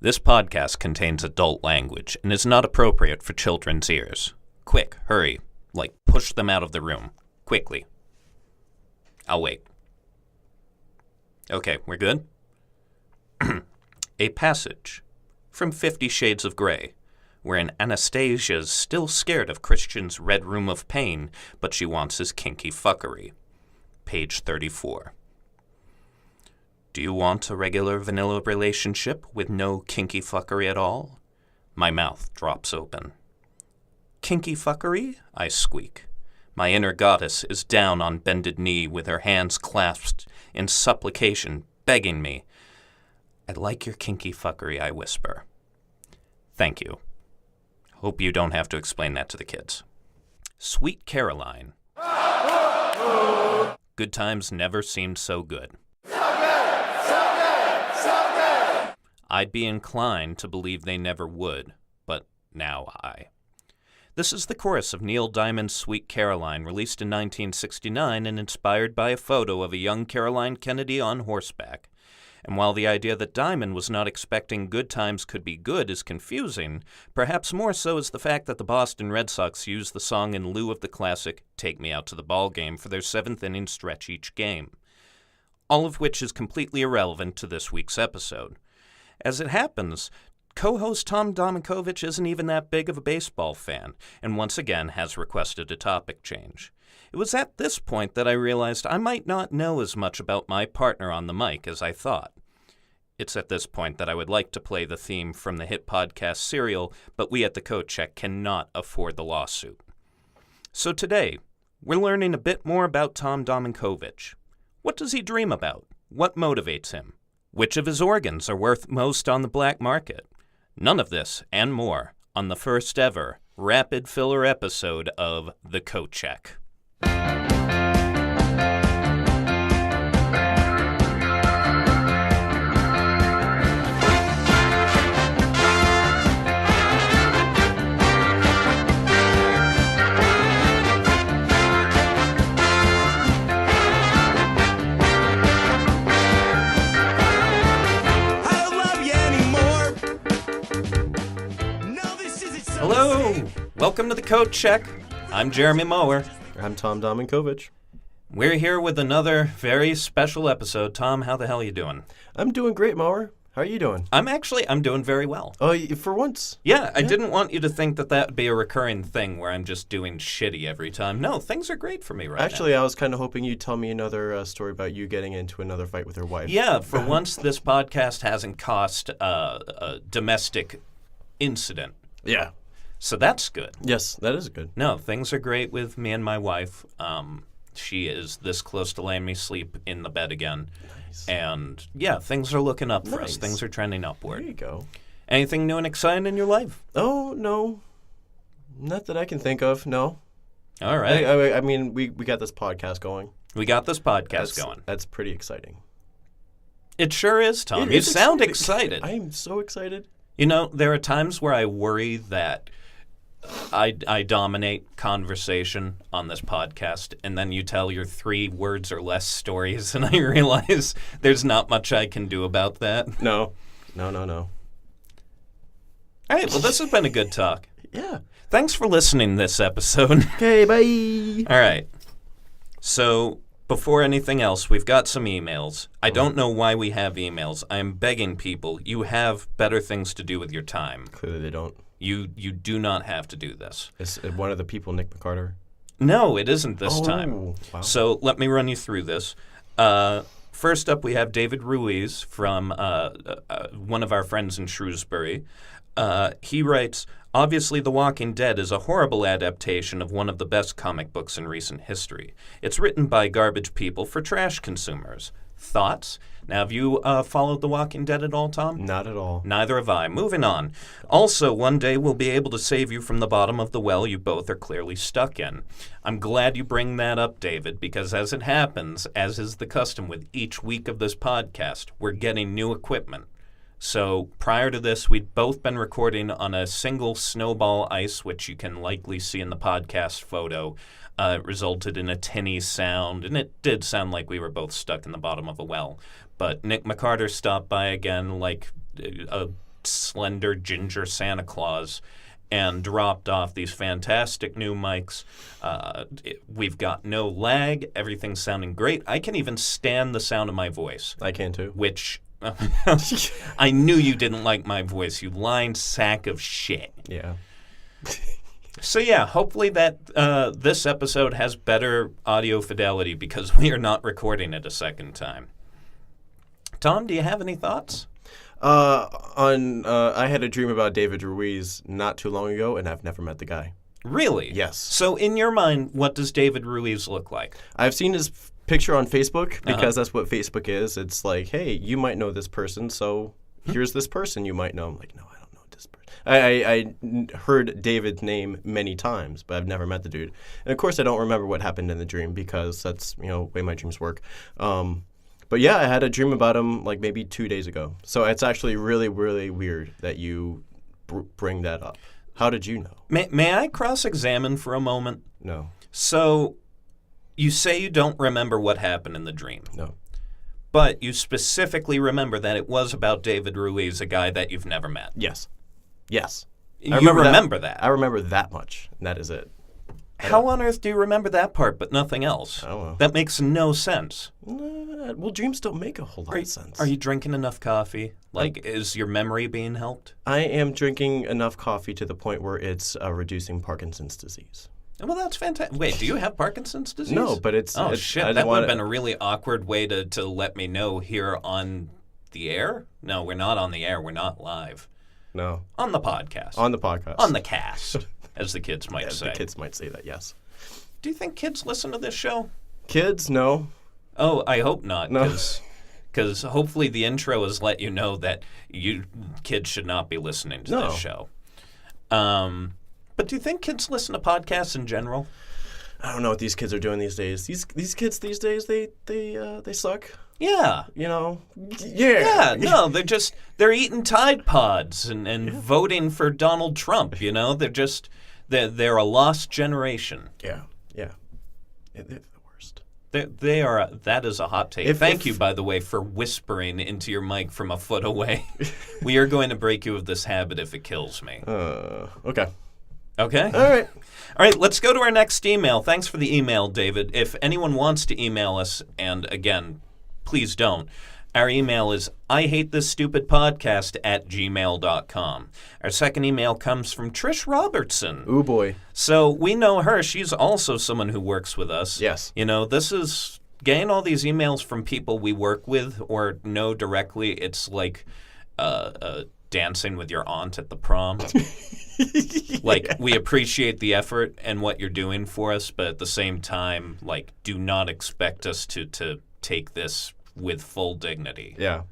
This podcast contains adult language and is not appropriate for children's ears. Quick, hurry, push them out of the room. Quickly. I'll wait. Okay, we're good? A passage from 50 Shades of Grey, wherein Anastasia's still scared of Christian's red room of pain, but she wants his kinky fuckery. Page 34. Do you want a regular vanilla relationship with no kinky fuckery at all? My mouth drops open. Kinky fuckery? I squeak. My inner goddess is down on bended knee with her hands clasped in supplication, begging me. I like your kinky fuckery, I whisper. Thank you. Hope you don't have to explain that to the kids. Sweet Caroline. Good times never seemed so good. I'd be inclined to believe they never would, but now I. This is the chorus of Neil Diamond's Sweet Caroline, released in 1969 and inspired by a photo of a young Caroline Kennedy on horseback. And while the idea that Diamond was not expecting good times could be good is confusing, perhaps more so is the fact that the Boston Red Sox used the song in lieu of the classic Take Me Out to the Ball Game for their seventh-inning stretch each game. All of which is completely irrelevant to this week's episode. As it happens, co-host Tom Dominkovich isn't even that big of a baseball fan, and once again has requested a topic change. It was at this point that I realized I might not know as much about my partner on the mic as I thought. It's at this point that I would like to play the theme from the hit podcast Serial, but we at the Coat Check cannot afford the lawsuit. So today, we're learning a bit more about Tom Dominkovich. What does he dream about? What motivates him? Which of his organs are worth most on the black market? None of this and more on the first ever rapid filler episode of The Coat Check. Hello! Welcome to The Coat Check. I'm Jeremy Mower. I'm Tom Dominkovich. We're here with another very special episode. Tom, how the hell are you doing? I'm doing great, Mower. How are you doing? I'm doing very well. Oh, for once? Yeah, I didn't want you to think that would be a recurring thing where I'm just doing shitty every time. No, things are great for me right now. Actually, I was kind of hoping you'd tell me another story about you getting into another fight with your wife. Yeah, for once this podcast hasn't cost a domestic incident. Yeah. So that's good. Yes, that is good. No, things are great with me and my wife. She is this close to letting me sleep in the bed again. Nice. And yeah, things are looking up for us. Things are trending upward. There you go. Anything new and exciting in your life? Oh, no. Not that I can think of, no. All right. I mean, we got this podcast going. We got this podcast going. That's pretty exciting. It sure is, Tom. You sound excited. I am so excited. You know, there are times where I worry that I dominate conversation on this podcast, and then you tell your 3 words or less stories, and I realize there's not much I can do about that. No. All right, well, this has been a good talk. Yeah. Thanks for listening this episode. Okay, bye. All right. So, before anything else, we've got some emails. I don't know why we have emails. I am begging people, you have better things to do with your time. Clearly they don't. You do not have to do this. Is one of the people Nick McCarter? No, it isn't this time. Wow. So let me run you through this. First up, we have David Ruiz from one of our friends in Shrewsbury. He writes, obviously The Walking Dead is a horrible adaptation of one of the best comic books in recent history. It's written by garbage people for trash consumers. Thoughts? Now, have you followed The Walking Dead at all, Tom? Not at all. Neither have I. Moving on. Also, one day we'll be able to save you from the bottom of the well you both are clearly stuck in. I'm glad you bring that up, David, because as it happens, as is the custom with each week of this podcast, we're getting new equipment. So prior to this, we'd both been recording on a single snowball ice, which you can likely see in the podcast photo. It resulted in a tinny sound, and it did sound like we were both stuck in the bottom of a well. But Nick McCarter stopped by again like a slender ginger Santa Claus and dropped off these fantastic new mics. We've got no lag. Everything's sounding great. I can even stand the sound of my voice, I can too. which I knew you didn't like my voice, you lying sack of shit. Yeah. So yeah, hopefully that this episode has better audio fidelity because we are not recording it a second time. Tom, do you have any thoughts? I had a dream about David Ruiz not too long ago, and I've never met the guy. Really? Yes. So in your mind, what does David Ruiz look like? I've seen his picture on Facebook because that's what Facebook is. It's like, hey, you might know this person, so here's this person you might know. I'm like, no, I don't know this person. I heard David's name many times, but I've never met the dude. And of course, I don't remember what happened in the dream because that's the way my dreams work. But yeah, I had a dream about him like maybe 2 days ago. So it's actually really, really weird that you bring that up. How did you know? May I cross-examine for a moment? No. So you say you don't remember what happened in the dream. No. But you specifically remember that it was about David Ruiz, a guy that you've never met. Yes. Yes. You remember that. I remember that much, and that is it. How on earth do you remember that part but nothing else? I don't know. That makes no sense. Well, dreams don't make a whole lot of sense. Are you drinking enough coffee? Like, is your memory being helped? I am drinking enough coffee to the point where it's reducing Parkinson's disease. Well, that's fantastic. Wait, do you have Parkinson's disease? No, but it's... Oh, it's, shit. That would have been a really awkward way to let me know here on the air. No, we're not on the air. We're not live. No. On the podcast. On the podcast. On the cast, as the kids might say. The kids might say that, yes. Do you think kids listen to this show? Kids, no. Oh, I hope not. No. Because hopefully the intro has let you know that you kids should not be listening to this show. But do you think kids listen to podcasts in general? I don't know what these kids are doing these days. These kids these days, they suck. Yeah. Yeah. Yeah, no, they're eating Tide Pods and voting for Donald Trump, they're a lost generation. Yeah. They're the worst. They are. That is a hot take. Thank you, by the way, for whispering into your mic from a foot away. We are going to break you of this habit if it kills me. Okay. Okay? All right, let's go to our next email. Thanks for the email, David. If anyone wants to email us, and again, please don't, our email is ihatethissstupidpodcast@gmail.com. Our second email comes from Trish Robertson. Ooh, boy. So we know her. She's also someone who works with us. Yes. This is getting all these emails from people we work with or know directly. It's like dancing with your aunt at the prom. We appreciate the effort and what you're doing for us, but at the same time, do not expect us to take this with full dignity. Yeah.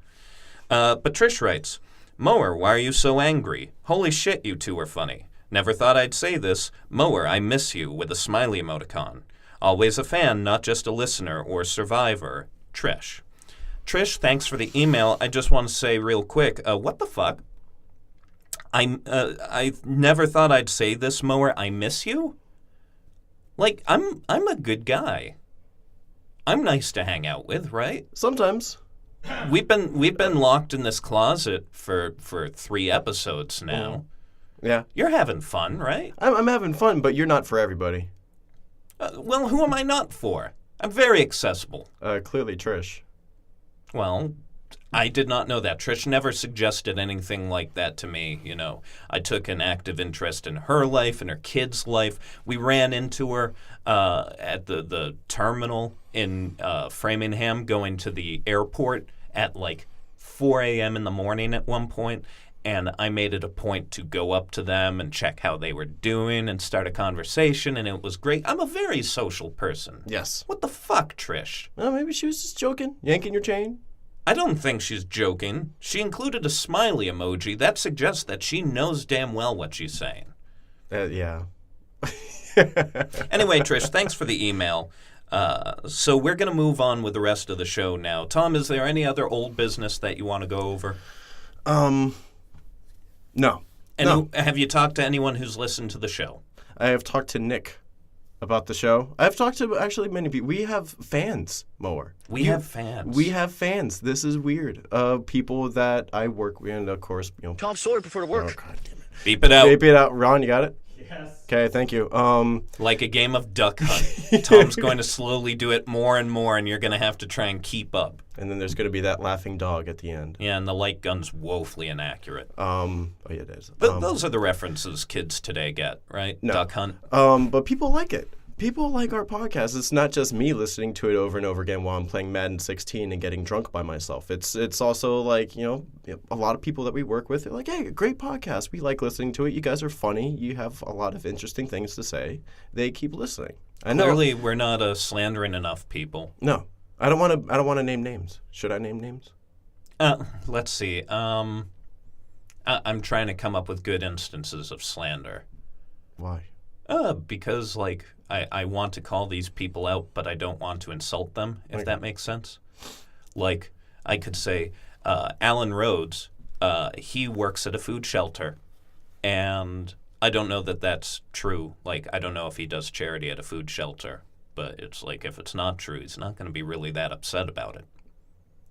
But Trish writes, Mower, why are you so angry? Holy shit, you two are funny. Never thought I'd say this. Mower, I miss you, with a smiley emoticon. Always a fan, not just a listener or survivor. Trish. Trish, thanks for the email. I just want to say real quick, what the fuck? I never thought I'd say this, Mower. I miss you? I'm a good guy. I'm nice to hang out with, right? Sometimes. We've been locked in this closet for 3 episodes now. Yeah. You're having fun, right? I'm having fun, but you're not for everybody. Well, who am I not for? I'm very accessible. Clearly Trish. Well, I did not know that. Trish never suggested anything like that to me. I took an active interest in her life and her kids' life. We ran into her at the terminal in Framingham going to the airport at 4 a.m. in the morning at one point. And I made it a point to go up to them and check how they were doing and start a conversation, and it was great. I'm a very social person. Yes. What the fuck, Trish? Well, maybe she was just joking. Yanking your chain. I don't think she's joking. She included a smiley emoji. That suggests that she knows damn well what she's saying. Yeah. Anyway, Trish, thanks for the email. So we're going to move on with the rest of the show now. Tom, is there any other old business that you want to go over? No. No. Have you talked to anyone who's listened to the show? I have talked to Nick. About the show? I've talked to actually many people. We have fans, Mower. We have fans. We have fans. This is weird. People that I work with, and of course, Tom Sawyer prefer to work. Oh, God damn it. Beep it out. Beep it out. Ron, you got it? Yes. Okay, thank you. Like a game of duck hunt. Tom's going to slowly do it more and more, and you're going to have to try and keep up. And then there's going to be that laughing dog at the end. Yeah, and the light gun's woefully inaccurate. Oh yeah, it is. Those are the references kids today get, right? No. Duck hunt. But people like it. People like our podcast. It's not just me listening to it over and over again while I'm playing Madden 16 and getting drunk by myself. It's also like, a lot of people that we work with are like, hey, great podcast. We like listening to it. You guys are funny. You have a lot of interesting things to say. They keep listening. I know. Clearly, we're not slandering enough people. No. I don't want to name names. Should I name names? Let's see. I'm trying to come up with good instances of slander. Why? Because, like, I want to call these people out, but I don't want to insult them, if that makes sense. Like, I could say, Alan Rhodes, he works at a food shelter, and I don't know that that's true. Like, I don't know if he does charity at a food shelter, but it's like, if it's not true, he's not going to be really that upset about it.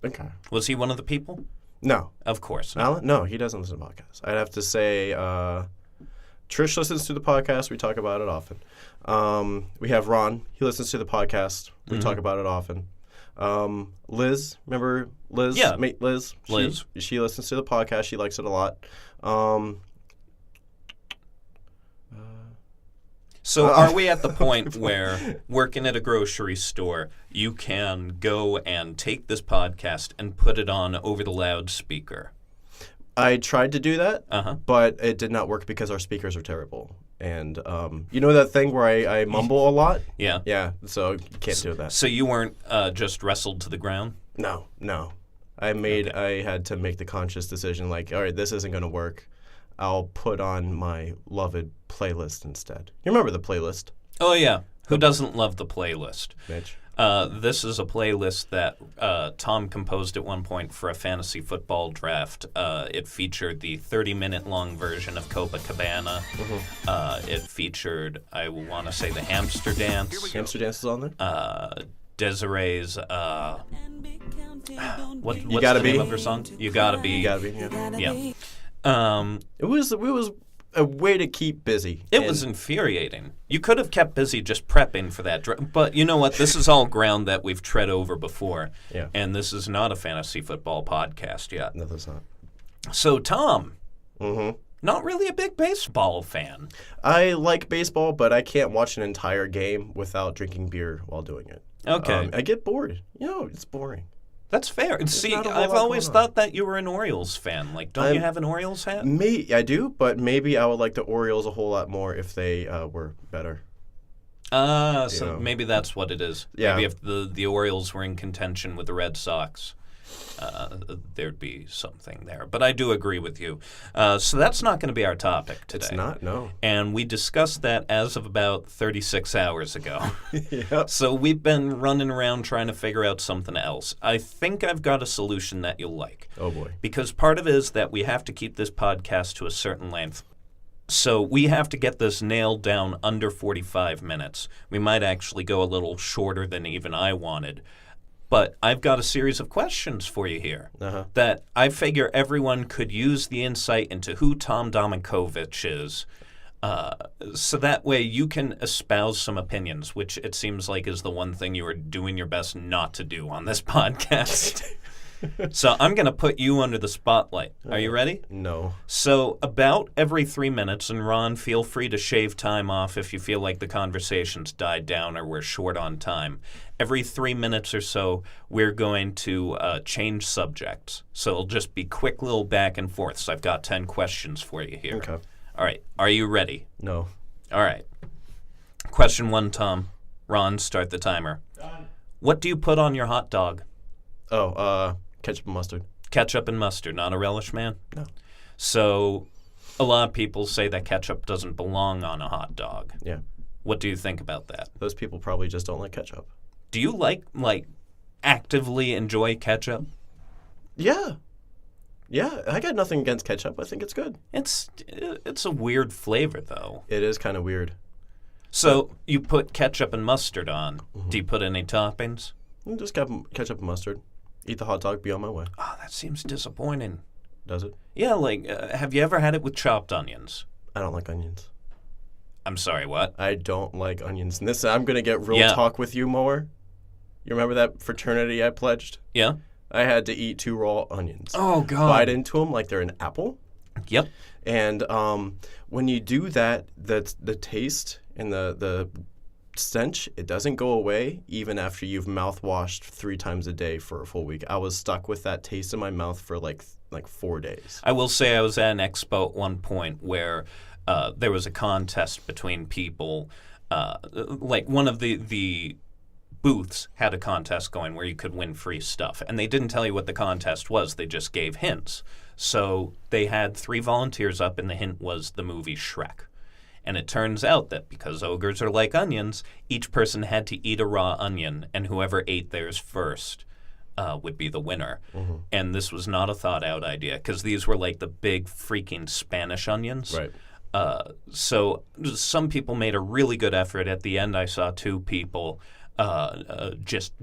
Okay. Was he one of the people? No. Of course not. Alan? No, he doesn't listen to podcasts. I'd have to say Trish listens to the podcast. We talk about it often. We have Ron. He listens to the podcast. We talk about it often. Liz, remember Liz? Yeah. Mate Liz. Liz. She listens to the podcast. She likes it a lot. So are we at the point where, working at a grocery store, you can go and take this podcast and put it on over the loudspeaker? I tried to do that, but it did not work because our speakers are terrible. And you know that thing where I mumble a lot? Yeah. Yeah, so you can't do that. So you weren't just wrestled to the ground? No. I had to make the conscious decision, like, all right, this isn't going to work. I'll put on my loved playlist instead. You remember the playlist, Oh, yeah. Who doesn't love the playlist? Mitch? This is a playlist that Tom composed at one point for a fantasy football draft. It featured the 30-minute long version of Copacabana. It featured, I want to say, the Hamster Dance. Hamster Dance is on there? Desiree's, what's Gotta the Be. name of her song? You Gotta Be. You gotta be, yeah. Yeah. It was a way to keep busy. It was infuriating. You could have kept busy just prepping for that. But you know what? This is all ground that we've tread over before. Yeah. And this is not a fantasy football podcast yet. No, that's not. So, Tom, not really a big baseball fan. I like baseball, but I can't watch an entire game without drinking beer while doing it. Okay. I get bored. It's boring. That's fair. And see, not a whole I've lot always going on. thought that you were an Orioles fan. Like, don't you have an Orioles hat? I do, but maybe I would like the Orioles a whole lot more if they were better. So Yeah. maybe that's what it is. Yeah. Maybe if the Orioles were in contention with the Red Sox, there'd be something there. But I do agree with you. So that's not going to be our topic today. It's not, no. And we discussed that as of about 36 hours ago. Yep. So we've been running around trying to figure out something else. I think I've got a solution that you'll like. Oh, boy. Because part of it is that we have to keep this podcast to a certain length. So we have to get this nailed down under 45 minutes. We might actually go a little shorter than even I wanted. But I've got a series of questions for you here that I figure everyone could use the insight into who Tom Domakovich is. So that way you can espouse some opinions, which it seems like is the one thing you are doing your best not to do on this podcast. So I'm going to put you under the spotlight. Are you ready? No. So about every 3 minutes, and Ron, feel free to shave time off if you feel like the conversation's died down or we're short on time. Every 3 minutes or so, we're going to change subjects. So it'll just be quick little back and forths. I've got 10 questions for you here. Okay. All right. Are you ready? No. All right. Question 1, Tom. Ron, start the timer. Done. What do you put on your hot dog? Ketchup and mustard. Ketchup and mustard, not a relish man? No. So a lot of people say that ketchup doesn't belong on a hot dog. Yeah. What do you think about that? Those people probably just don't like ketchup. Do you actively enjoy ketchup? Yeah. Yeah, I got nothing against ketchup. I think it's good. It's a weird flavor, though. It is kind of weird. So you put ketchup and mustard on. Mm-hmm. Do you put any toppings? Just ketchup and mustard. Eat the hot dog, be on my way. Oh, that seems disappointing. Does it? Yeah, like, have you ever had it with chopped onions? I don't like onions. I'm sorry, what? I don't like onions. And this, I'm going to get real Yeah. talk with you more. You remember that fraternity I pledged? Yeah? I had to eat 2 raw onions. Oh, God. Bite into them like they're an apple. Yep. And when you do that, the taste and the stench, it doesn't go away even after you've mouthwashed 3 times a day for a full week. I was stuck with that taste in my mouth for like 4 days. I will say I was at an expo at one point where there was a contest between people. Like one of the booths had a contest going where you could win free stuff. And they didn't tell you what the contest was. They just gave hints. So they had 3 volunteers up, and the hint was the movie Shrek. And it turns out that because ogres are like onions, each person had to eat a raw onion, and whoever ate theirs first would be the winner. Mm-hmm. And this was not a thought-out idea because these were like the big freaking Spanish onions. Right. So some people made a really good effort. At the end, I saw 2 people just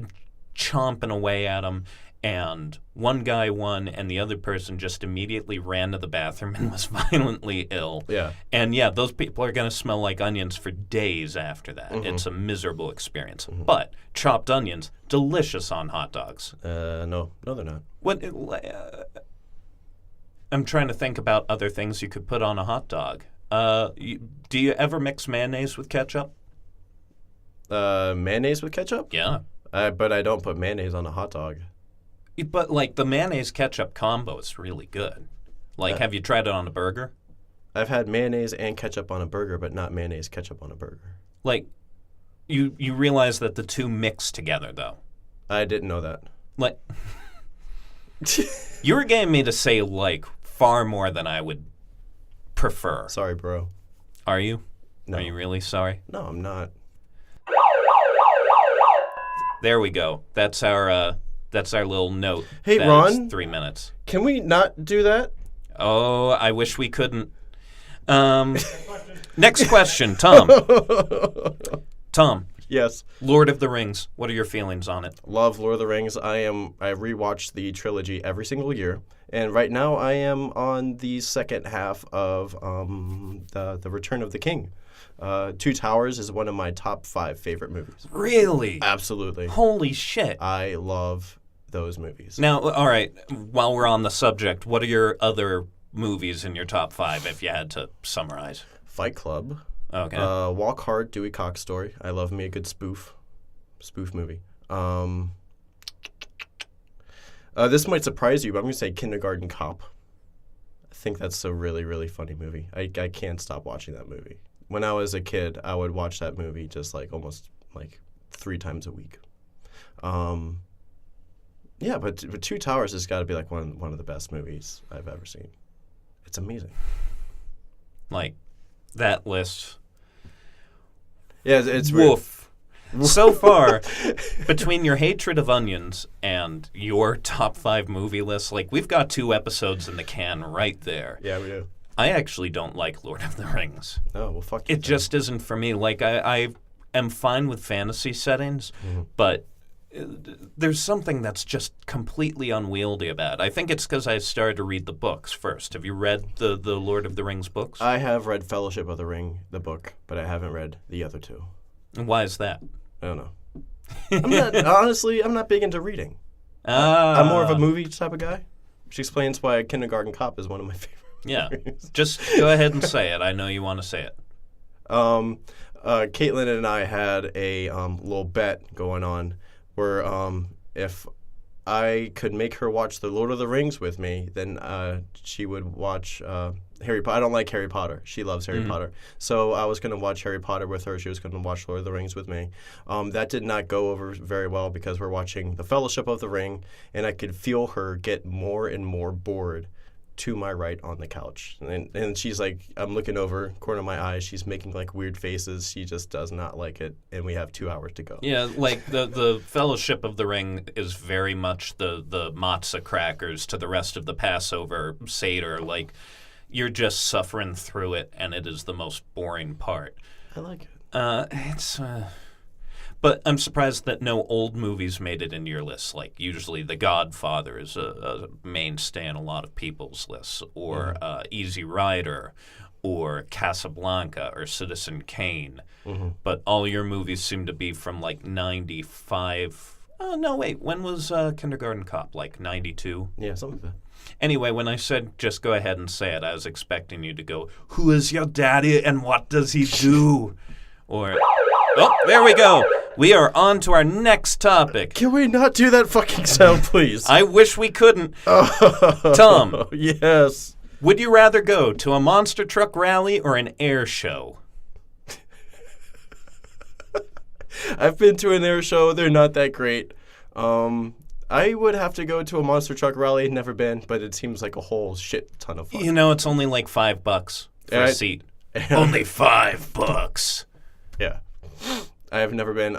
chomping away at them. And one guy won, and the other person just immediately ran to the bathroom and was violently ill. Yeah. And yeah, those people are going to smell like onions for days after that. Mm-hmm. It's a miserable experience. But chopped onions, delicious on hot dogs. No, they're not. What? I'm trying to think about other things you could put on a hot dog. Do you ever mix mayonnaise with ketchup? Mayonnaise with ketchup? Yeah. But I don't put mayonnaise on a hot dog. But like the mayonnaise ketchup combo is really good. Like, have you tried it on a burger? I've had mayonnaise and ketchup on a burger, but not mayonnaise ketchup on a burger. Like, you realize that the two mix together, though. I didn't know that. Like, you were getting me to say like far more than I would prefer. Sorry, bro. Are you? No. Are you really sorry? No, I'm not. There we go. That's our little note. Hey, That Ron. is 3 minutes. Can we not do that? Oh, I wish we couldn't. Next question, Tom. Tom, Yes. Lord of the Rings. What are your feelings on it? Love Lord of the Rings. I rewatch the trilogy every single year, and right now I am on the second half of the Return of the King. 2 Towers is one of my top 5 favorite movies. Really? Absolutely. Holy shit. I love those movies. Now, all right, while we're on the subject, what are your other movies in your top 5 if you had to summarize? Fight Club. Okay. Walk Hard, Dewey Cox Story. I love me a good spoof movie. This might surprise you, but I'm going to say Kindergarten Cop. I think that's a really, really funny movie. I can't stop watching that movie. When I was a kid, I would watch that movie just like almost like 3 times a week. Yeah, but 2 Towers has got to be like one of the best movies I've ever seen. It's amazing. Like, that list. Yeah, it's weird. Woof. So far, between your hatred of onions and your top 5 movie list, like, we've got 2 episodes in the can right there. Yeah, we do. I actually don't like Lord of the Rings. Oh, well, fuck you. It just isn't for me. Like, I am fine with fantasy settings, but there's something that's just completely unwieldy about it. I think it's because I started to read the books first. Have you read the Lord of the Rings books? I have read Fellowship of the Ring, the book, but I haven't read the other 2. And why is that? I don't know. Honestly, I'm not big into reading. Ah, I'm more of a movie type of guy, which explains why Kindergarten Cop is one of my favorite Yeah. movies. Just go ahead and say it. I know you want to say it. Caitlin and I had a little bet going on where if I could make her watch The Lord of the Rings with me, then she would watch Harry Potter. I don't like Harry Potter. She loves Harry Potter. So I was going to watch Harry Potter with her. She was going to watch Lord of the Rings with me. That did not go over very well because we're watching The Fellowship of the Ring, and I could feel her get more and more bored to my right on the couch. And she's like, I'm looking over, corner of my eye, she's making like weird faces. She just does not like it, and we have 2 hours to go. Yeah, like the Fellowship of the Ring is very much the matzah crackers to the rest of the Passover Seder. Like, you're just suffering through it, and it is the most boring part. I like it. It's. But I'm surprised that no old movies made it into your list. Like, usually The Godfather is a mainstay in a lot of people's lists, or Easy Rider, or Casablanca, or Citizen Kane. Mm-hmm. But all your movies seem to be from, like, 95. Oh, no, wait. When was Kindergarten Cop? Like, 92? Yeah, something like that. Anyway, when I said just go ahead and say it, I was expecting you to go, "Who is your daddy and what does he do?" Or, oh, there we go. We are on to our next topic. Can we not do that fucking sound, please? I wish we couldn't. Tom, Yes. would you rather go to a monster truck rally or an air show? I've been to an air show. They're not that great. I would have to go to a monster truck rally. Never been, but it seems like a whole shit ton of fun. You know, it's only like $5 for a seat. Only $5. Yeah. I have never been.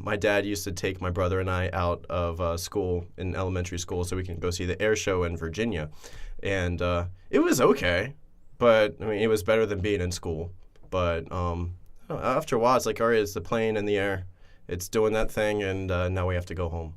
My dad used to take my brother and I out of school in elementary school so we can go see the air show in Virginia. And it was okay, but I mean, it was better than being in school. But after a while, it's like, all right, it's the plane in the air. It's doing that thing, and now we have to go home.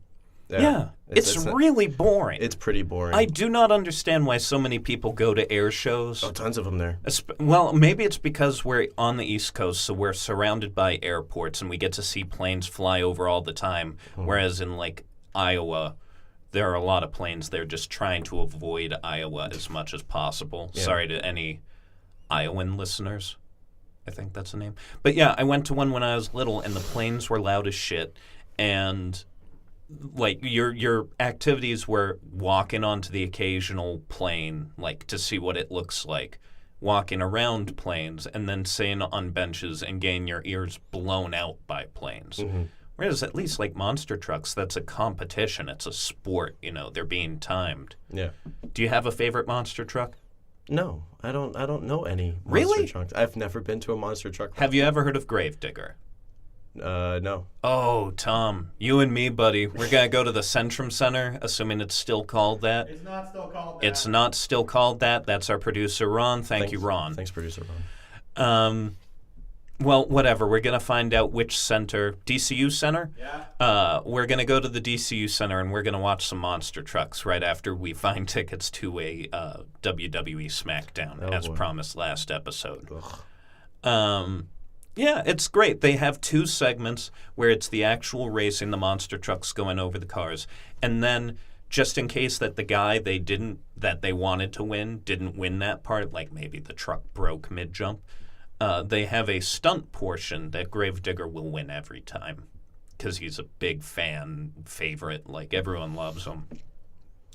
Yeah. It's really boring. It's pretty boring. I do not understand why so many people go to air shows. Oh, tons of them there. Well, maybe it's because we're on the East Coast, so we're surrounded by airports and we get to see planes fly over all the time. Whereas in, like, Iowa, there are a lot of planes there just trying to avoid Iowa as much as possible. Yeah. Sorry to any Iowan listeners. I think that's the name. But yeah, I went to one when I was little, and the planes were loud as shit. And like your activities were walking onto the occasional plane, like to see what it looks like, walking around planes, and then sitting on benches and getting your ears blown out by planes. Mm-hmm. Whereas at least like monster trucks, that's a competition. It's a sport. You know, they're being timed. Yeah. Do you have a favorite monster truck? No, I don't know any monster really? trucks. I've never been to a monster truck. Have you ever heard of Gravedigger? No. Oh, Tom, you and me, buddy. We're going to go to the Centrum Center, assuming it's still called that. It's not still called that. It's not still called that. That's our producer, Ron. Thanks you, Ron. Thanks, producer Ron. Well, whatever. We're going to find out which center. DCU Center? Yeah. We're going to go to the DCU Center, and we're going to watch some monster trucks right after we find tickets to a WWE SmackDown, as promised last episode. Yeah, it's great. They have two segments where it's the actual racing, the monster trucks going over the cars, and then just in case that the guy that they wanted to win didn't win that part, like maybe the truck broke mid-jump, they have a stunt portion that Gravedigger will win every time because he's a big fan favorite. Like, everyone loves him.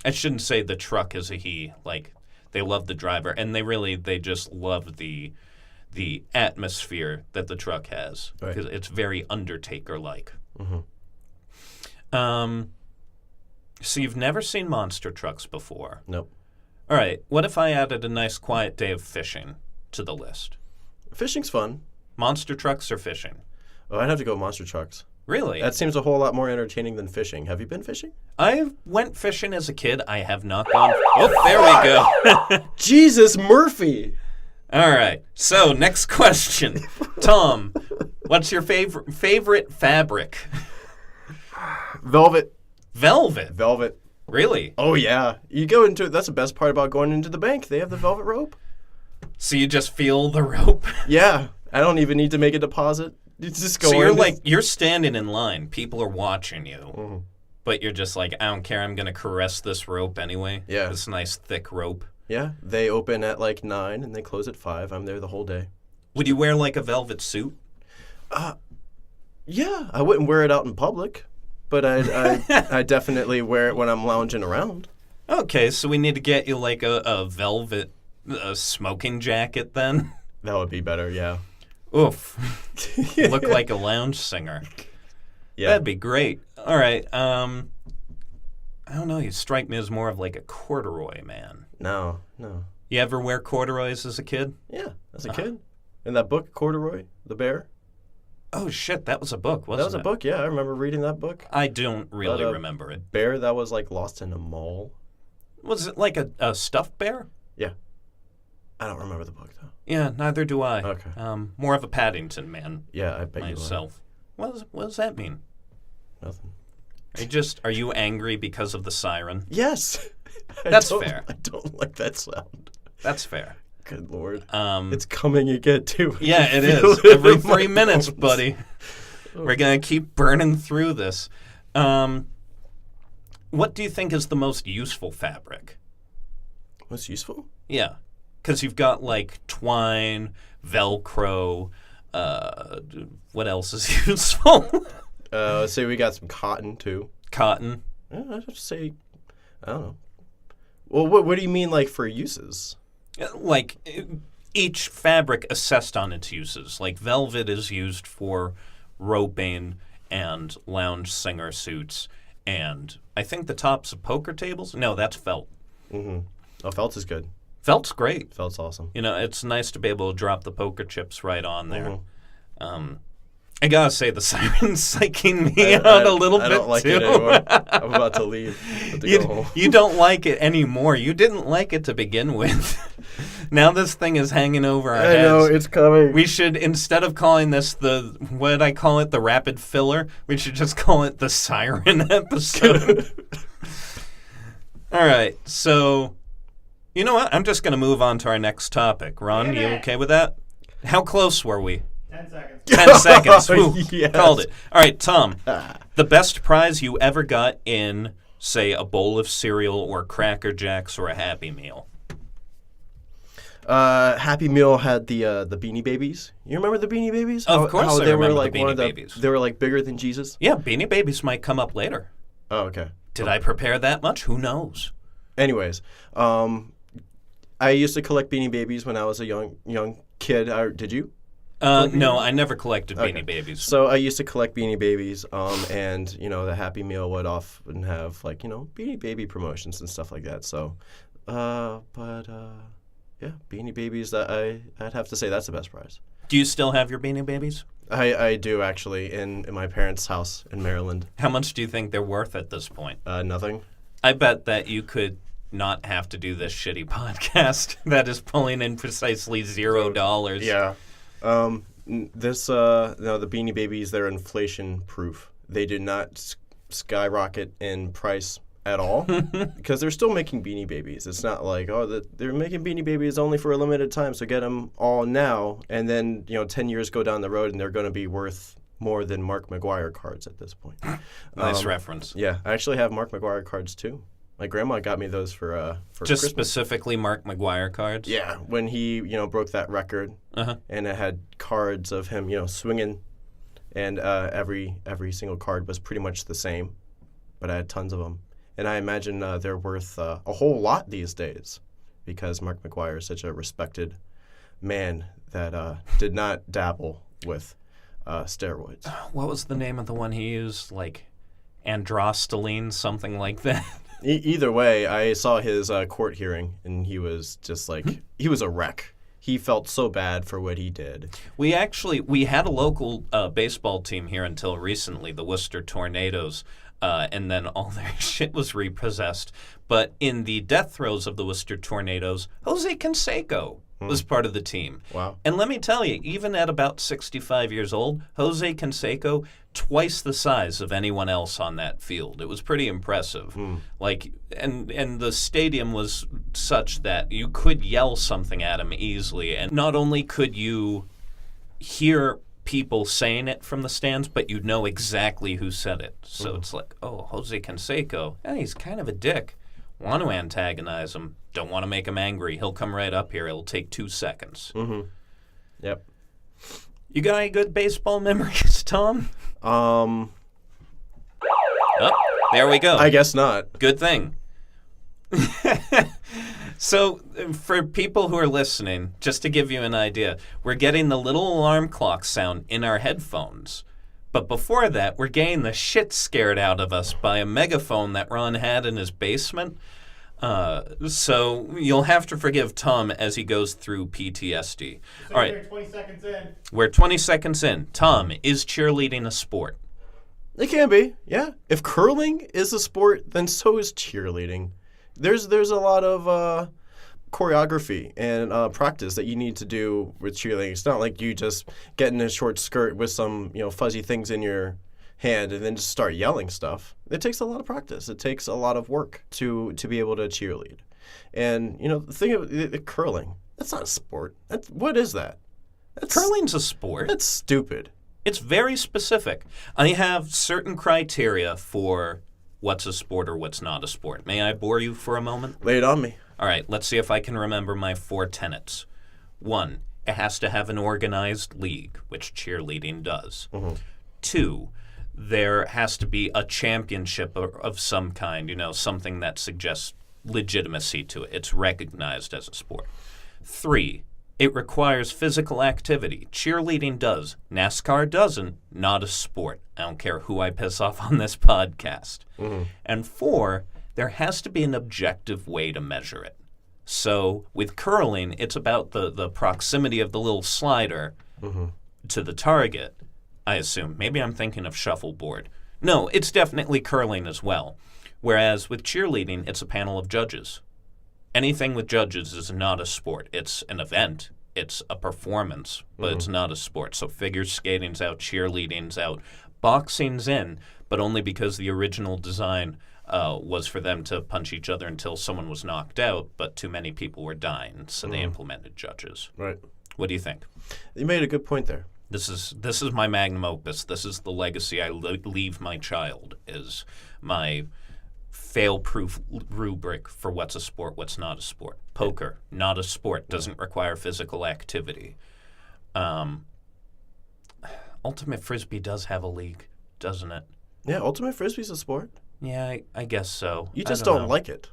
I shouldn't say the truck is a he. Like, they love the driver, and they just love the atmosphere that the truck has, because it's very Undertaker-like. Mm-hmm. So you've never seen monster trucks before? Nope. All right. What if I added a nice quiet day of fishing to the list? Fishing's fun. Monster trucks or fishing? Oh, I'd have to go monster trucks. Really? That seems a whole lot more entertaining than fishing. Have you been fishing? I went fishing as a kid. I have not gone. Oh, there we go. Jesus Murphy. All right. So, next question. Tom, what's your favorite fabric? Velvet. Velvet? Velvet. Really? Oh, yeah. You go into it. That's the best part about going into the bank. They have the velvet rope. So you just feel the rope? Yeah. I don't even need to make a deposit. You just go in. So you're standing in line. People are watching you. But you're just like, I don't care. I'm going to caress this rope anyway. Yeah. This nice thick rope. Yeah, they open at like 9 and they close at 5. I'm there the whole day. Would you wear like a velvet suit? Yeah, I wouldn't wear it out in public, but I definitely wear it when I'm lounging around. Okay, so we need to get you like a velvet smoking jacket then? That would be better, yeah. Oof. Look like a lounge singer. Yeah. That'd be great. All right. I don't know. You strike me as more of like a corduroy man. No. You ever wear corduroys as a kid? Yeah, as a kid. In that book, Corduroy, the Bear. Oh, shit. That was a book, wasn't it? That was a book, yeah. I remember reading that book. I don't really remember it. Bear that was like lost in a mall. Was it like a stuffed bear? Yeah. I don't remember the book though. Yeah, neither do I. Okay. More of a Paddington man Yeah, I bet myself. What does that mean? you are. Nothing. Are you angry because of the siren? Yes. That's fair. I don't like that sound. That's fair. Good Lord. Um, It's coming again, too. Yeah, it I feel is. it Every in my 3 minutes, bones. buddy. We're going to keep burning through this. What do you think is the most useful fabric? Most useful? Yeah. Because you've got, like, twine, Velcro. What else is useful? Let's say we got some cotton, too. Cotton. I'd just say, I don't know. Well, what do you mean, like, for uses? Like, each fabric assessed on its uses. Like, velvet is used for roping and lounge singer suits. And I think the tops of poker tables? No, that's felt. Mm-hmm. Oh, felt is good. Felt's great. Felt's awesome. You know, it's nice to be able to drop the poker chips right on there. Mm-hmm. I gotta say, the siren's psyching me out a little bit, I don't like too. it anymore. I'm about to leave. Go home. You don't like it anymore. You didn't like it to begin with. Now this thing is hanging over our heads. I know, it's coming. We should, instead of calling this what did I call it, the rapid filler, we should just call it the siren episode. All right, so, you know what? I'm just going to move on to our next topic. Ron, you okay with that? How close were we? 10 seconds. 10 seconds. Woo, Yes. called it. All right, Tom, the best prize you ever got in, say, a bowl of cereal or Cracker Jacks or a Happy Meal? Happy Meal had the Beanie Babies. You remember the Beanie Babies? Of course how I they remember were the like Beanie one of the, Babies. They were like bigger than Jesus. Yeah, Beanie Babies might come up later. Oh, okay. Did I prepare that much? Who knows? Anyways, I used to collect Beanie Babies when I was a young kid. Did you? No, I never collected Beanie Okay. Babies. So I used to collect Beanie Babies, and the Happy Meal would often have like Beanie Baby promotions and stuff like that. So, yeah, Beanie Babies. I'd have to say that's the best prize. Do you still have your Beanie Babies? I do actually in my parents' house in Maryland. How much do you think they're worth at this point? Nothing. I bet that you could not have to do this shitty podcast that is pulling in precisely $0. Yeah. No, the Beanie Babies, they're inflation proof. They did not skyrocket in price at all because they're still making Beanie Babies. It's not like, they're making Beanie Babies only for a limited time, so get them all now. And then, 10 years go down the road and they're going to be worth more than Mark McGuire cards at this point. Nice reference. Yeah, I actually have Mark McGuire cards too. My grandma got me those for Just Christmas. Specifically Mark McGuire cards? Yeah, when he, broke that record. Uh-huh. And it had cards of him, swinging, and every single card was pretty much the same, but I had tons of them. And I imagine they're worth a whole lot these days because Mark McGuire is such a respected man that did not dabble with steroids. What was the name of the one he used? Like androstyline, something like that? Either way, I saw his court hearing, and he was just like, he was a wreck. He felt so bad for what he did. We had a local baseball team here until recently, the Worcester Tornadoes, and then all their shit was repossessed. But in the death throes of the Worcester Tornadoes, Jose Canseco was part of the team. Wow. And let me tell you, even at about 65 years old, Jose Canseco, twice the size of anyone else on that field. It was pretty impressive. Like, and the stadium was such that you could yell something at him easily. And not only could you hear people saying it from the stands, but you'd know exactly who said it. So it's like, oh, Jose Canseco, he's kind of a dick. Want to antagonize him, don't want to make him angry. He'll come right up here. It'll take 2 seconds. Mm-hmm. Yep. You got any good baseball memories, Tom? Oh, there we go. I guess not. Good thing. So, for people who are listening, just to give you an idea, we're getting the little alarm clock sound in our headphones. But before that, we're getting the shit scared out of us by a megaphone that Ron had in his basement. So you'll have to forgive Tom as he goes through PTSD. So All right, you're 20 seconds in. we're 20 seconds in. Tom, is cheerleading a sport? It can be, yeah. If curling is a sport, then so is cheerleading. There's a lot of choreography and practice that you need to do with cheerleading. It's not like you just get in a short skirt with some fuzzy things in your hand and then just start yelling stuff. It takes a lot of practice. It takes a lot of work to be able to cheerlead. And the thing of curling, that's not a sport. What is that? Curling's a sport. That's stupid. It's very specific. I have certain criteria for what's a sport or what's not a sport. May I bore you for a moment? Lay it on me. All right, let's see if I can remember my 4 tenets. 1, it has to have an organized league, which cheerleading does. 2, there has to be a championship of some kind, something that suggests legitimacy to it. It's recognized as a sport. 3, it requires physical activity. Cheerleading does. NASCAR doesn't. Not a sport. I don't care who I piss off on this podcast. And 4, there has to be an objective way to measure it. So with curling, it's about the proximity of the little slider to the target, I assume. Maybe I'm thinking of shuffleboard. No, it's definitely curling as well. Whereas with cheerleading, it's a panel of judges. Anything with judges is not a sport. It's an event. It's a performance, but it's not a sport. So figure skating's out, cheerleading's out. Boxing's in, but only because the original design was for them to punch each other until someone was knocked out, but too many people were dying, so they implemented judges. Right. What do you think? You made a good point there. This is my magnum opus. This is the legacy I leave my child, is my fail-proof rubric for what's a sport, what's not a sport. Poker, not a sport, doesn't require physical activity. Ultimate Frisbee does have a league, doesn't it? Yeah, Ultimate Frisbee's a sport. Yeah, I guess so. You just don't don't know. like it.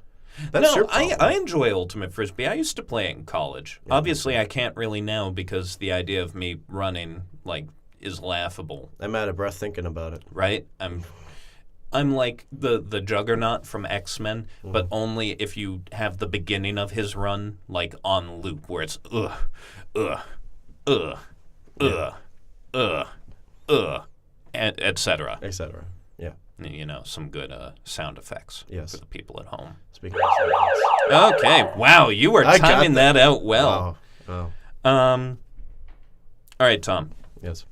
That's your problem. I enjoy Ultimate Frisbee. I used to play it in college. Yeah, Obviously, I can't really now because the idea of me running is laughable, I'm out of breath thinking about it. right? I'm like the Juggernaut from X-Men, but only if you have the beginning of his run on loop, where it's et cetera. Et cetera. Yeah. Some good sound effects Yes. for the people at home. Speaking of sound Okay, wow, you were I got timing that out well. Oh. All right, Tom. Yes.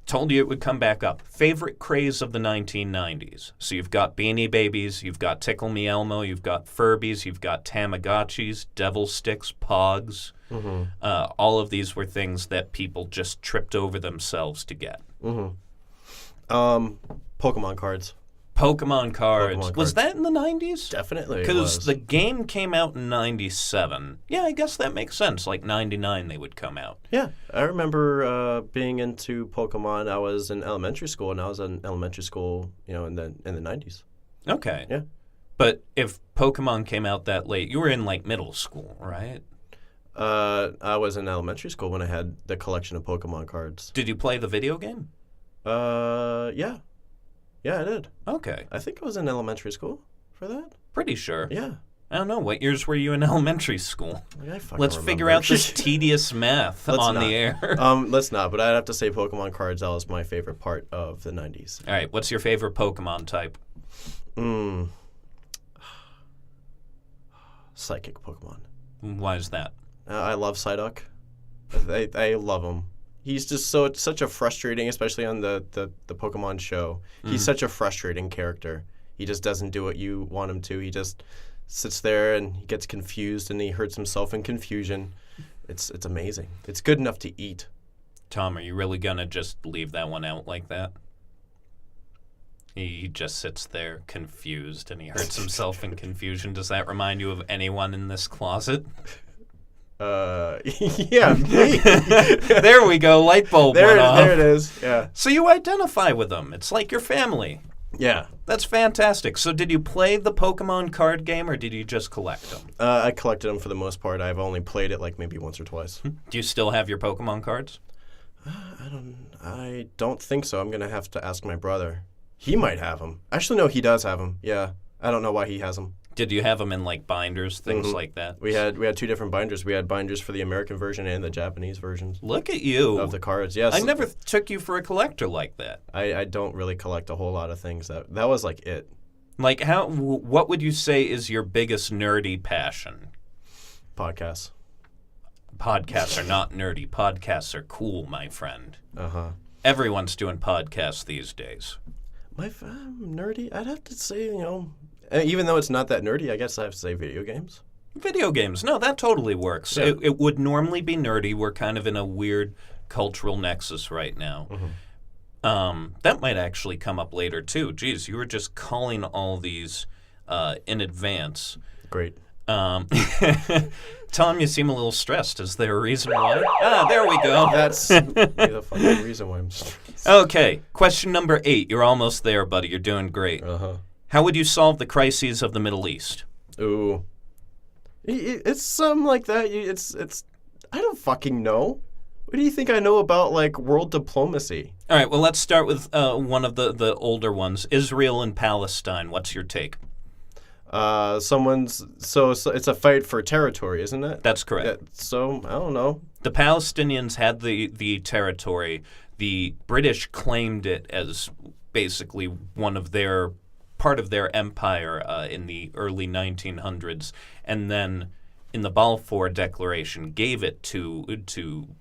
Told you it would come back up. Favorite craze of the 1990s. So you've got Beanie Babies, you've got Tickle Me Elmo, you've got Furbies, you've got Tamagotchis, Devil Sticks, Pogs. All of these were things that people just tripped over themselves to get. Pokemon cards. Pokemon cards. Pokemon Was cards. that in the 90s? Definitely. Because the game came out in 97. Yeah, I guess that makes sense. 99 they would come out. Yeah, I remember being into Pokemon. I was in elementary school, and I was in elementary school, in the 90s. Okay. Yeah. But if Pokemon came out that late, you were in middle school, right? I was in elementary school when I had the collection of Pokemon cards. Did you play the video game? Yeah. Yeah, I did. Okay. I think I was in elementary school for that. Pretty sure. Yeah. I don't know. What years were you in elementary school? I fucking Let's figure remember. out this tedious math Let's on not. the air. Let's not, but I'd have to say Pokemon cards, that was my favorite part of the 90s. All right. What's your favorite Pokemon type? Psychic Pokemon. Why is that? I love Psyduck. I love him. He's just such a frustrating, especially on the Pokemon show. He's such a frustrating character. He just doesn't do what you want him to. He just sits there and he gets confused and he hurts himself in confusion. It's amazing. It's good enough to eat. Tom, are you really going to just leave that one out like that? He just sits there confused and he hurts himself in confusion. Does that remind you of anyone in this closet? Yeah, me. There we go. Light bulb went off. There it is. Yeah. So you identify with them. It's like your family. Yeah. That's fantastic. So did you play the Pokemon card game or did you just collect them? I collected them for the most part. I've only played it maybe once or twice. Do you still have your Pokemon cards? I don't think so. I'm going to have to ask my brother. He might have them. Actually, no, he does have them. Yeah. I don't know why he has them. Did you have them in binders, things like that? We had 2 different binders. We had binders for the American version and the Japanese versions Look at you. of the cards. Yes. I never took you for a collector like that. I don't really collect a whole lot of things. That was it. What would you say is your biggest nerdy passion? Podcasts. Podcasts are not nerdy. Podcasts are cool, my friend. Uh-huh. Everyone's doing podcasts these days. Nerdy? I'd have to say, even though it's not that nerdy, I guess I have to say video games. Video games. No, that totally works. Yeah. It would normally be nerdy. We're kind of in a weird cultural nexus right now. That might actually come up later, too. Geez, you were just calling all these in advance. Great. Tom, you seem a little stressed. Is there a reason why? There we go. That's the fucking reason why I'm stressed. Okay, question number 8. You're almost there, buddy. You're doing great. Uh-huh. How would you solve the crises of the Middle East? Ooh. It's something like that. It's. I don't fucking know. What do you think I know about, like, world diplomacy? All right, well, let's start with one of the older ones, Israel and Palestine. What's your take? So it's a fight for territory, isn't it? That's correct. So, I don't know. The Palestinians had the territory. The British claimed it as basically part of their empire in the early 1900s, and then in the Balfour Declaration gave it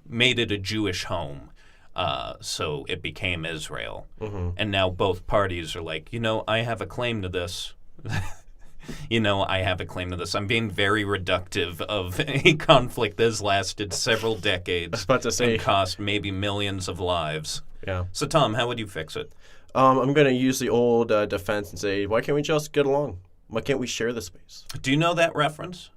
made it a Jewish home. So it became Israel. And now both parties are like, I have a claim to this. I have a claim to this. I'm being very reductive of a conflict that has lasted several decades. I was about to say. And cost maybe millions of lives. Yeah. So, Tom, how would you fix it? I'm going to use the old defense and say, why can't we just get along? Why can't we share the space? Do you know that reference?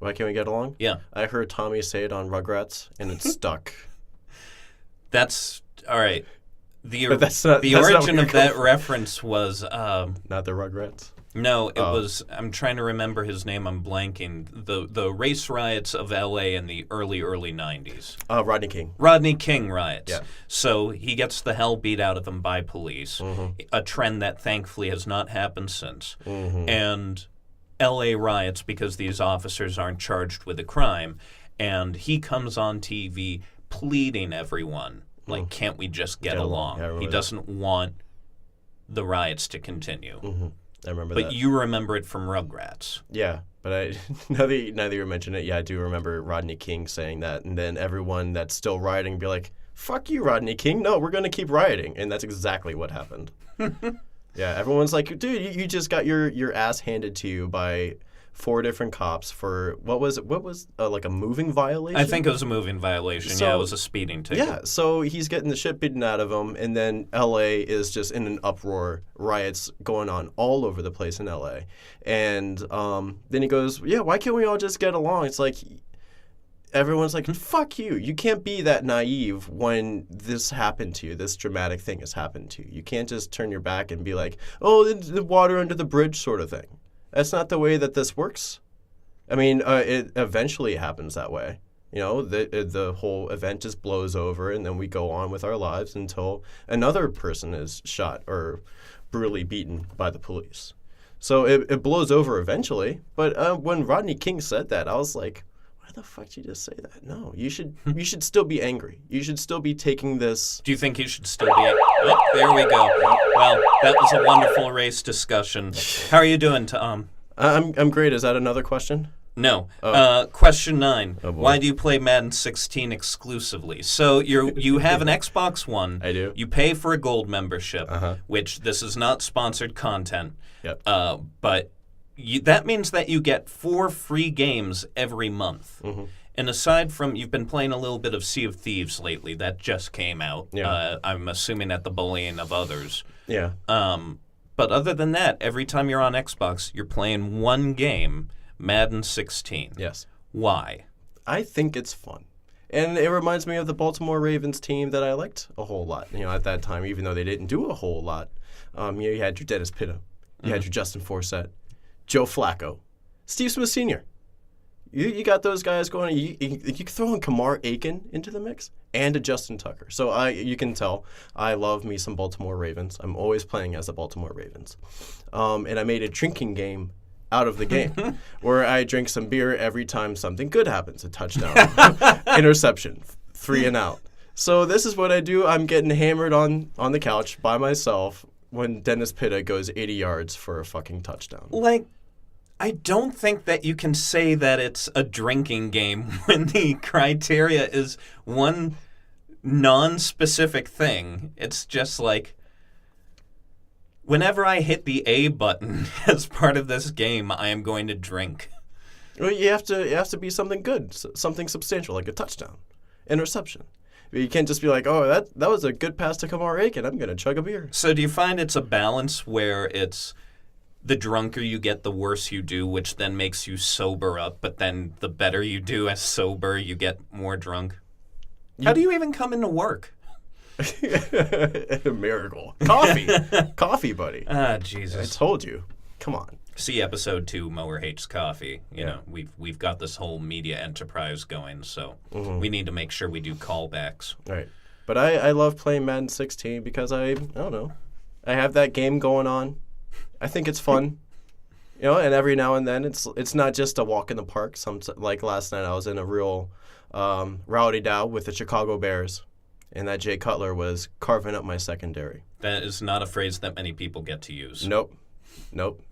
Why can't we get along? Yeah. I heard Tommy say it on Rugrats, and it stuck. That's all right. But that's not the that's origin not of that reference was not the Rugrats. no, it was. I'm trying to remember his name. I'm blanking. The race riots of L.A. in the early 90s. Rodney King. Rodney King riots. Yeah. So he gets the hell beat out of him by police. A trend that thankfully has not happened since. And L.A. riots because these officers aren't charged with a crime, and he comes on TV pleading everyone. Like, can't we just get along? Yeah, He doesn't want the riots to continue. I remember But that. you remember it from Rugrats. Yeah, but now that you mention it, I do remember Rodney King saying that, and then everyone that's still rioting be like, fuck you, Rodney King. No, we're going to keep rioting. And that's exactly what happened. Yeah, everyone's like, dude, you just got your ass handed to you by 4 different cops for, what was like a moving violation? I think it was a moving violation. So- yeah, it was a speeding ticket. Yeah, so he's getting the shit beaten out of him, and then L.A. is just in an uproar, riots going on all over the place in L.A. And then he goes, yeah, why can't we all just get along? It's like, everyone's like, fuck you. You can't be that naive when this happened to you, this dramatic thing has happened to you. You can't just turn your back and be like, oh, the water under the bridge sort of thing. That's not the way that this works. I mean, it eventually happens that way. The whole event just blows over, and then we go on with our lives until another person is shot or brutally beaten by the police. So it blows over eventually. But when Rodney King said that, I was like, why the fuck did you just say that? No, you should still be angry. You should still be taking this. Do you think he should still be? Oh, there we go. Well, that was a wonderful race discussion. How are you doing, Tom? I'm great. Is that another question? No. Question 9. Oh, boy. Why do you play Madden 16 exclusively? So you have an Xbox One. I do. You pay for a gold membership, which this is not sponsored content. Yep. But that means that you get 4 free games every month. And aside from, you've been playing a little bit of Sea of Thieves lately. That just came out. Yeah. I'm assuming at the bullying of others. Yeah. But other than that, every time you're on Xbox, you're playing one game, Madden 16. Yes. Why? I think it's fun. And it reminds me of the Baltimore Ravens team that I liked a whole lot. At that time, even though they didn't do a whole lot. You had your Dennis Pitta. You had your Justin Forsett. Joe Flacco. Steve Smith Sr. You got those guys going. You can throw in Kamar Aiken into the mix and a Justin Tucker. So you can tell I love me some Baltimore Ravens. I'm always playing as the Baltimore Ravens. And I made a drinking game out of the game where I drink some beer every time something good happens. A touchdown, interception, 3 and out. So this is what I do. I'm getting hammered on the couch by myself when Dennis Pitta goes 80 yards for a fucking touchdown. Like, I don't think that you can say that it's a drinking game when the criteria is one non-specific thing. It's just like, whenever I hit the A button as part of this game, I am going to drink. Well, you have to be something good, something substantial, like a touchdown, interception. You can't just be like, oh, that was a good pass to Kamar Aiken. I'm going to chug a beer. So do you find it's a balance where it's the drunker you get, the worse you do, which then makes you sober up, but then the better you do as sober, you get more drunk? How do you even come into work? A miracle. Coffee, buddy. Ah, I Jesus. told you. Come on. See episode 2, Mower Hates Coffee. You know, we've got this whole media enterprise going, so we need to make sure we do callbacks. Right. But I love playing Madden 16 because I don't know. I have that game going on. I think it's fun. You know, and every now and then it's not just a walk in the park. Like last night I was in a real rowdy dow with the Chicago Bears, and that Jay Cutler was carving up my secondary. That is not a phrase that many people get to use. Nope.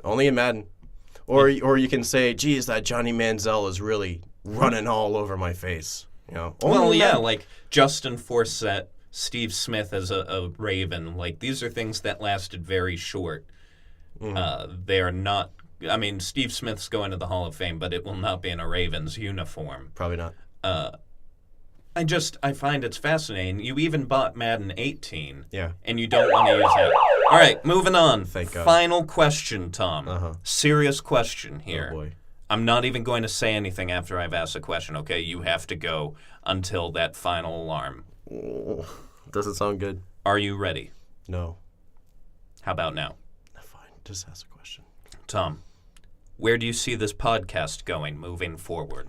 Only in Madden. Or you can say, geez, that Johnny Manziel is really running all over my face. You know. Well, yeah, like Justin Forsett, Steve Smith as a Raven. Like, these are things that lasted very short. They are not. I mean, Steve Smith's going to the Hall of Fame, but it will not be in a Ravens uniform. Probably not. I find it's fascinating. You even bought Madden 18. Yeah. And you don't want to use that. All right, moving on. Thank God. Final question, Tom. Uh-huh. Serious question here. Oh boy. I'm not even going to say anything after I've asked a question, okay? You have to go until that final alarm. Doesn't sound good. Are you ready? No. How about now? Fine. Just ask a question. Tom, where do you see this podcast going moving forward?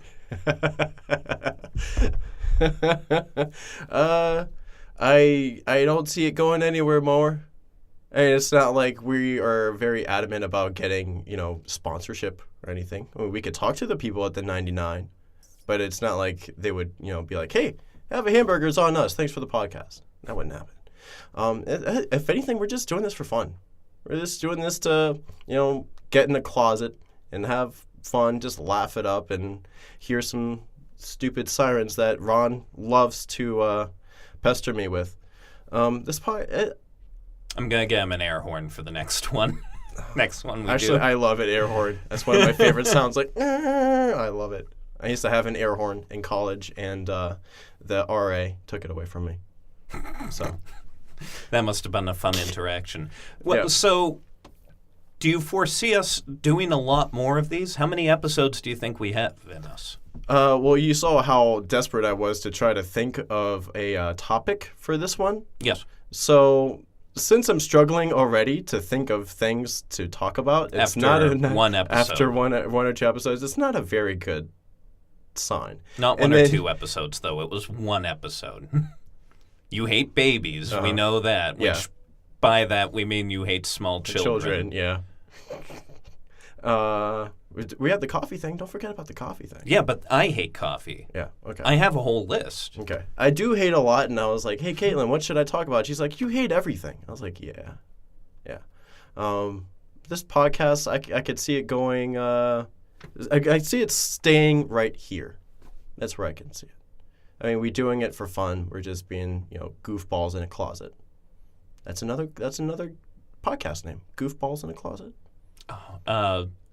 I don't see it going anywhere more. I mean, it's not like we are very adamant about getting, sponsorship or anything. I mean, we could talk to the people at the 99, but it's not like they would, be like, hey, have a hamburger, it's on us. Thanks for the podcast. That wouldn't happen. If anything, we're just doing this for fun. We're just doing this to, get in a closet and have fun, just laugh it up and hear some stupid sirens that Ron loves to pester me with. I'm going to get him an air horn for the next one. Next one we Actually, do. I love it, air horn. That's one of my favorite sounds. Like, I love it. I used to have an air horn in college, and the RA took it away from me. So That must have been a fun interaction. Well, Yeah. So, do you foresee us doing a lot more of these? How many episodes do you think we have in us? well, you saw how desperate I was to try to think of a topic for this one. Yes. So, since I'm struggling already to think of things to talk about, it's After not one episode. After one or two episodes, it's not a very good sign. Not one And or then- 2 episodes, though. It was 1 episode. You hate babies. We know that. Which, Yeah. by that, we mean you hate small children. Yeah. We had the coffee thing. Don't forget about the coffee thing. Yeah, but I hate coffee. Yeah. Okay. I have a whole list. Okay. I do hate a lot, and I was like, hey, Caitlin, what should I talk about? She's like, you hate everything. I was like, yeah. Yeah. This podcast, I could see it going, I see it staying right here. That's where I can see it. I mean, we're doing it for fun. We're just being, goofballs in a closet. That's another podcast name. Goofballs in a closet.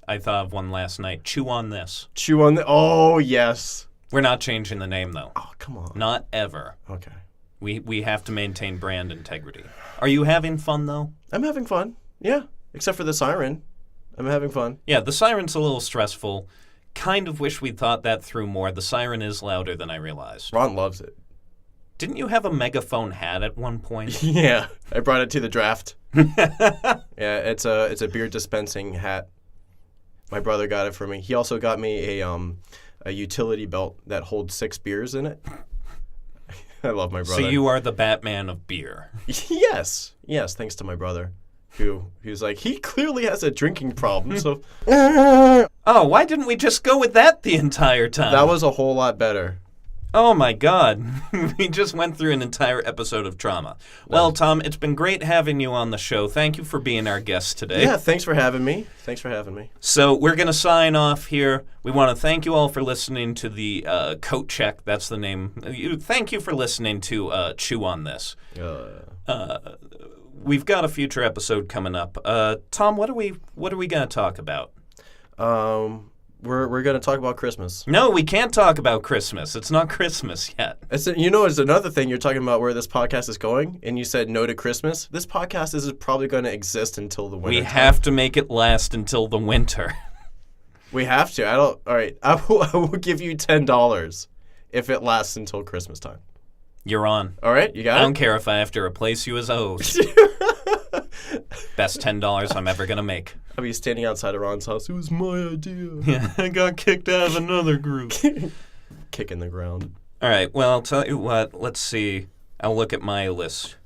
I thought of one last night. Chew on this. Chew on the. Oh yes. We're not changing the name, though. Oh come on. Not ever. Okay. We have to maintain brand integrity. Are you having fun, though? I'm having fun. Yeah. Except for the siren. I'm having fun. Yeah, the siren's a little stressful. Kind of wish we'd thought that through more. The siren is louder than I realized. Ron loves it. Didn't you have a megaphone hat at one point? Yeah. I brought it to the draft. Yeah, it's a beer dispensing hat. My brother got it for me. He also got me a utility belt that holds 6 beers in it. I love my brother. So you are the Batman of beer. Yes, thanks to my brother, who's like, he clearly has a drinking problem. So Oh, why didn't we just go with that the entire time? that was a whole lot better. Oh my God. We just went through an entire episode of trauma. Well, Tom, it's been great having you on the show. Thank you for being our guest today. Yeah, thanks for having me. So we're going to sign off here. We want to thank you all for listening to the Coat Check. That's the name. Thank you for listening to Chew on This. We've got a future episode coming up. Tom, what are we going to talk about? We're going to talk about Christmas. No, we can't talk about Christmas. It's not Christmas yet. It's another thing you're talking about where this podcast is going, and you said no to Christmas. This podcast is probably going to exist until the winter. We have to make it last until the winter. We have to. All right. I will give you $10 if it lasts until Christmas time. You're on. All right, you got it? I don't care if I have to replace you as a host. Best $10 I'm ever going to make. I'll be standing outside of Ron's house. It was my idea. Yeah, I got kicked out of another group. Kicking the ground. All right, well, I'll tell you what. Let's see. I'll look at my list,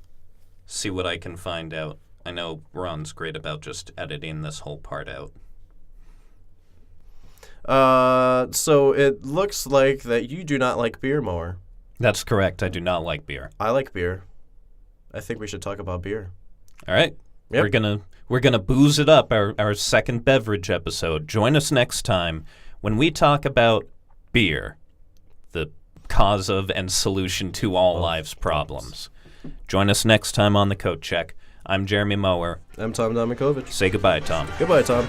see what I can find out. I know Ron's great about just editing this whole part out. So it looks like that you do not like beer, Mower. That's correct. I do not like beer. I like beer. I think we should talk about beer. All right. Yep. We're gonna booze it up, our second beverage episode. Join us next time when we talk about beer, the cause of and solution to all life's problems. Join us next time on the Coat Check. I'm Jeremy Mower. I'm Tom Domakovich. Say goodbye, Tom. Goodbye, Tom.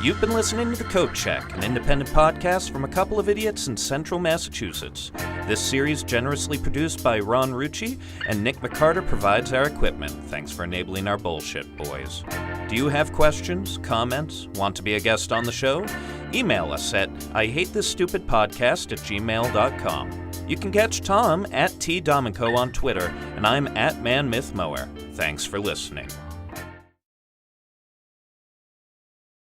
You've been listening to The Coat Check, an independent podcast from a couple of idiots in central Massachusetts. This series generously produced by Ron Rucci, and Nick McCarter provides our equipment. Thanks for enabling our bullshit, boys. Do you have questions, comments, want to be a guest on the show? Email us at ihatethisstupidpodcast@gmail.com. You can catch Tom at @TDomico on Twitter, and I'm @ManMythMower. Thanks for listening.